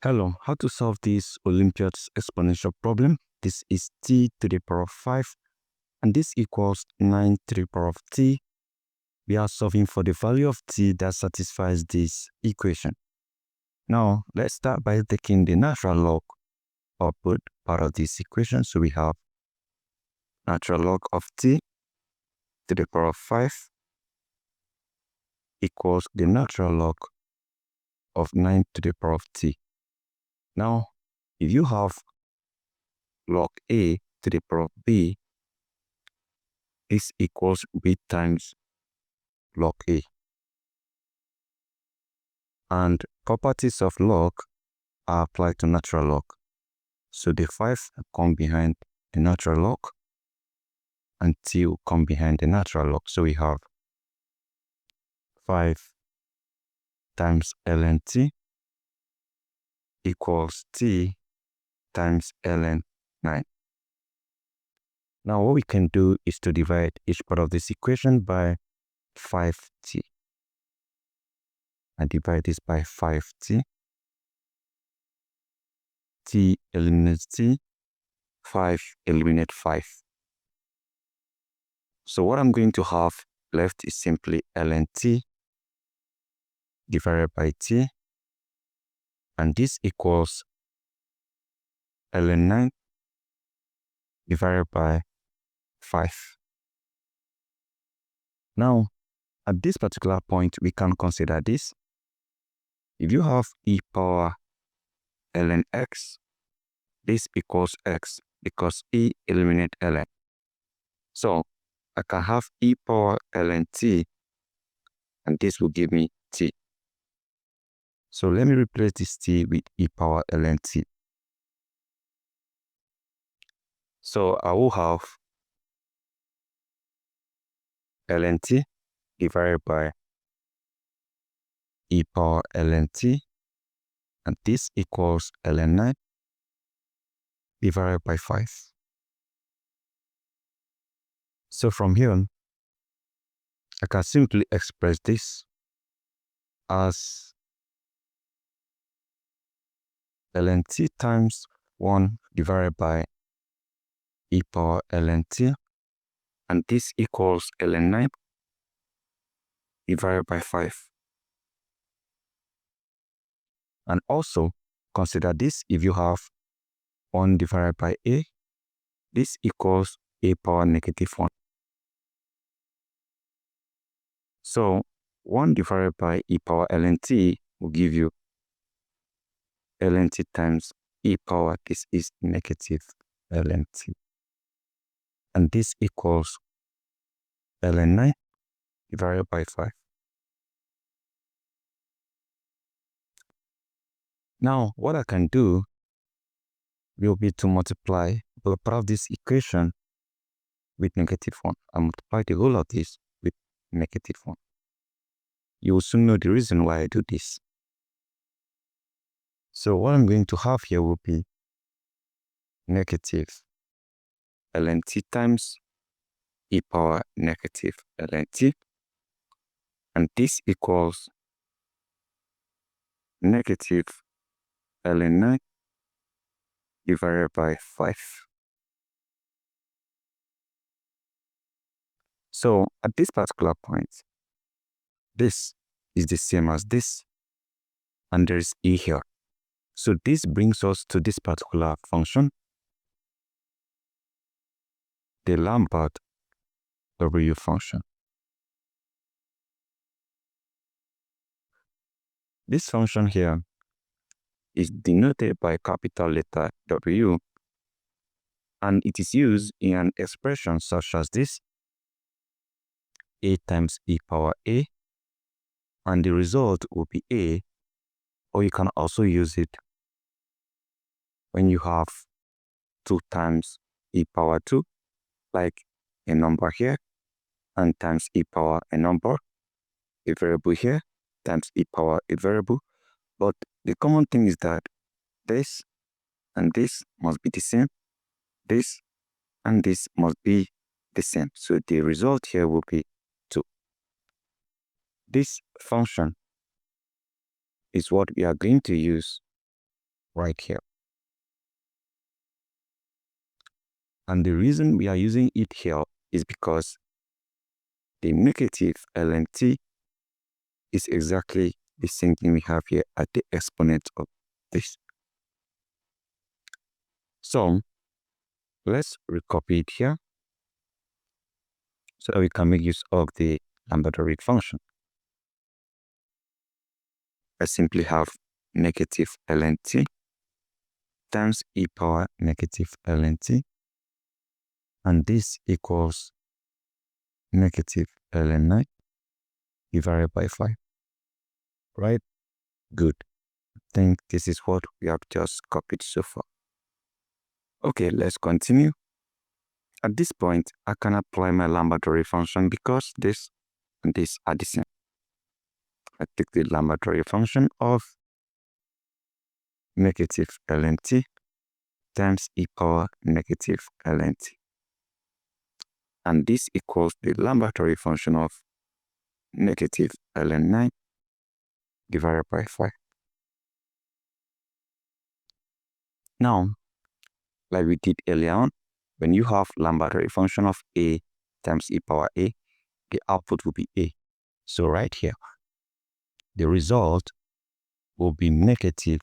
Hello, how to solve this Olympiad's exponential problem? This is t to the power of 5 and this equals 9 to the power of t. We are solving for the value of t that satisfies this equation. Now, let's start by taking the natural log output part of this equation. So we have natural log of t to the power of 5 equals the natural log of 9 to the power of t. Now, if you have log a to the power of b, this equals b times log a. And properties of log are applied to natural log. So the 5 come behind the natural log and t will come behind the natural log. So we have 5 times ln t equals t times ln 9. Now what we can do is to divide each part of this equation by 5t. I divide this by 5t. T eliminates t. 5 eliminate 5. So what I'm going to have left is simply ln t divided by t. And this equals ln 9 divided by 5. Now, at this particular point, we can consider this. If you have e power ln x, this equals x because e eliminate ln. So, I can have e power ln t, and this will give me t. So, let me replace this t with e power ln t. So, I will have ln t divided by e power ln t, and this equals ln 9 divided by 5. So from here, I can simply express this as ln t times 1 divided by e power ln t, and this equals ln 9 divided by 5. And also, consider this if you have 1 divided by a, this equals a power negative 1. So 1 divided by e power ln t will give you ln t times e power, this is negative ln t. And this equals ln 9 divided by 5. Now, what I can do will be to multiply both part of this equation with negative 1. I multiply the whole of this with negative 1. You will soon know the reason why I do this. So what I'm going to have here will be negative ln t times e power negative ln t, and this equals negative ln 9 divided by 5. So at this particular point, this is the same as this, and there is e here. So this brings us to this particular function, the Lambert W function. This function here is denoted by capital letter W, and it is used in an expression such as this: a times e power a, and the result will be a, or you can also use it when you have 2 times e power 2, like a number here, and times e power a number, a variable here, times e power a variable. But the common thing is that this and this must be the same, this and this must be the same. So the result here will be 2. This function is what we are going to use right here. And the reason we are using it here is because the negative ln(t) is exactly the same thing we have here at the exponent of this. So let's recopy it here so that we can make use of the lambda function. I simply have negative ln(t) times e power negative ln(t), and this equals negative ln9 divided by 5. Right? Good. I think this is what we have just copied so far. Okay, let's continue. At this point, I can apply my lambda function because this and this are the same. I take the lambda function of negative ln(t) times e power negative ln(t). And this equals the lambda function of negative ln9 divided by 5. Now, like we did earlier on, when you have lambda function of a times e power a, the output will be a. So right here, the result will be negative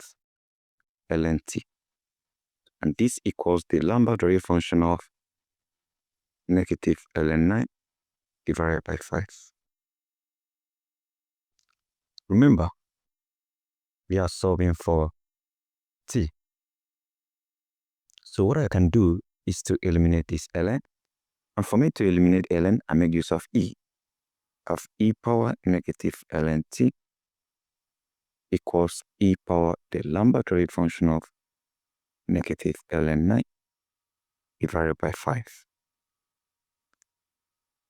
ln(t). And this equals the lambda function of negative ln9 divided by 5. Remember, we are solving for t. So what I can do is to eliminate this ln. And for me to eliminate ln, I make use of e power negative ln(t) equals e power the lambda function of negative ln9 divided by 5.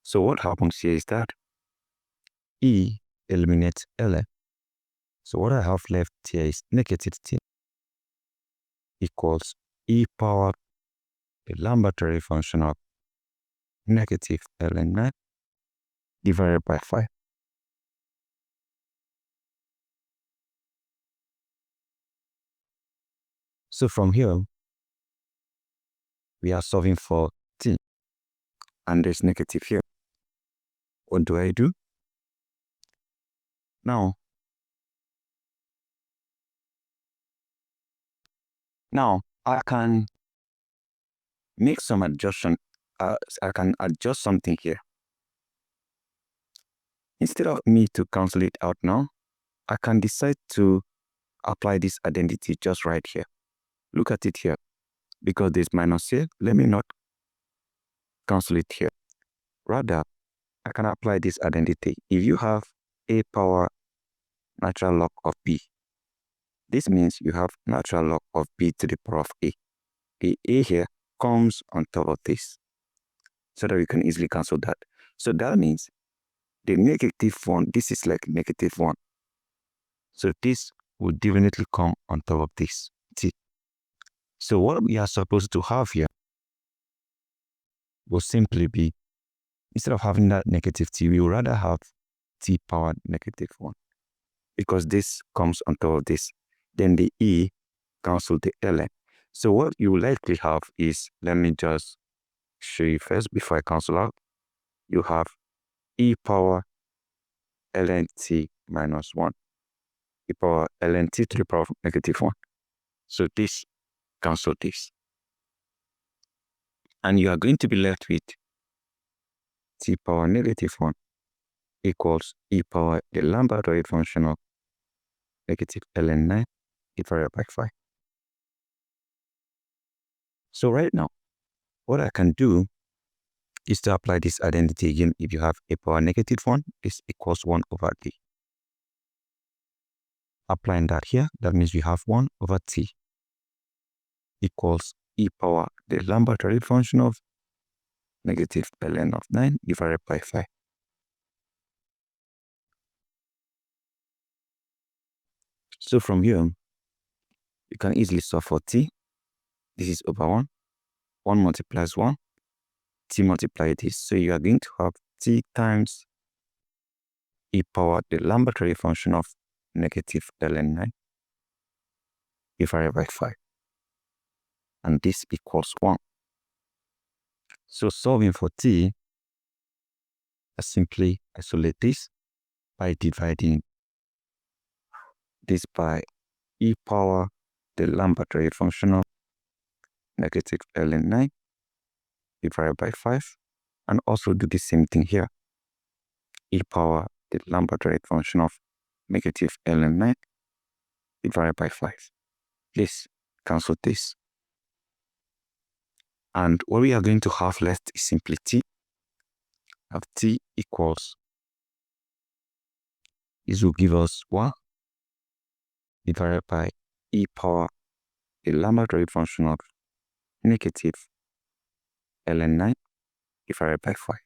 So what happens here is that e eliminates ln. So what I have left here is negative t equals e power the lambda function of negative ln9 divided by 5. So from here, we are solving for t, and there's negative here. What do I do? Now I can make some adjustment. I can adjust something here. Instead of me to cancel it out now, I can decide to apply this identity just right here. Look at it here. Because there's minus here, let me not cancel it here. Rather, I can apply this identity. If you have a power natural log of b, this means you have natural log of b to the power of a. The a here comes on top of this, so that we can easily cancel that. So that means the negative 1, this is like negative 1. So this will definitely come on top of this t. So what we are supposed to have here will simply be, instead of having that negative t, we would rather have t power negative 1. Because this comes on top of this. Then the e cancel the ln. So what you will likely have is, let me just show you first before I cancel out. You have e power ln(t) minus 1. E power ln(t) to the power of negative 1. So this cancel this. And you are going to be left with t power negative 1 equals e power the lambda function of negative ln9 divided by 5. So right now, what I can do is to apply this identity again. If you have a power negative 1, this equals 1 over t. Applying that here, that means we have 1 over t equals e power the lambda function of negative ln of 9 divided by 5. So from here, you can easily solve for t. This is over 1. 1 multiplies 1. T multiply this. So you are going to have t times e power the lambda function of negative ln9 divided by 5. And this equals 1. So solving for t, I simply isolate this by dividing this by e power the Lambda-derived function of negative ln 9 divided by 5, and also do the same thing here. E power the Lambda-derived function of negative ln 9 divided by 5. Please cancel this. And what we are going to have left is simply t. Of t equals, this will give us 1 divided by e power the Lambda-derived function of negative ln 9 divided by 5.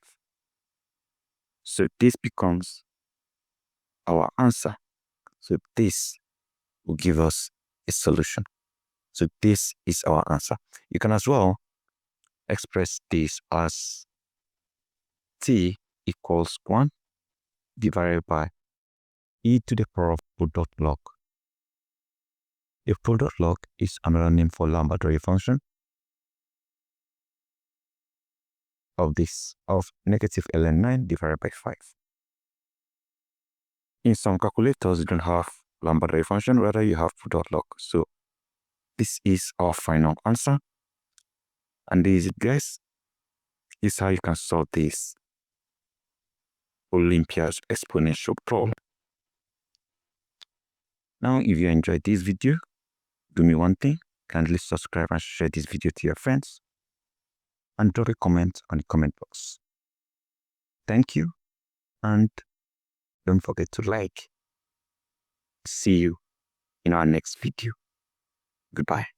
So this becomes our answer. So this will give us a solution. So this is our answer. You can as well express this as t equals 1 divided by e to the power of product log. A product log is another name for Lambda-derived function of negative ln 9 divided by 5. In some calculators, you don't have Lambda-derived function, rather you have product log. So this is our final answer. And this is it, guys. This is how you can solve this Olympiads exponential problem. Now, if you enjoyed this video, do me one thing, kindly subscribe and share this video to your friends, and drop a comment on the comment box. Thank you, and don't forget to like. See you in our next video. Goodbye.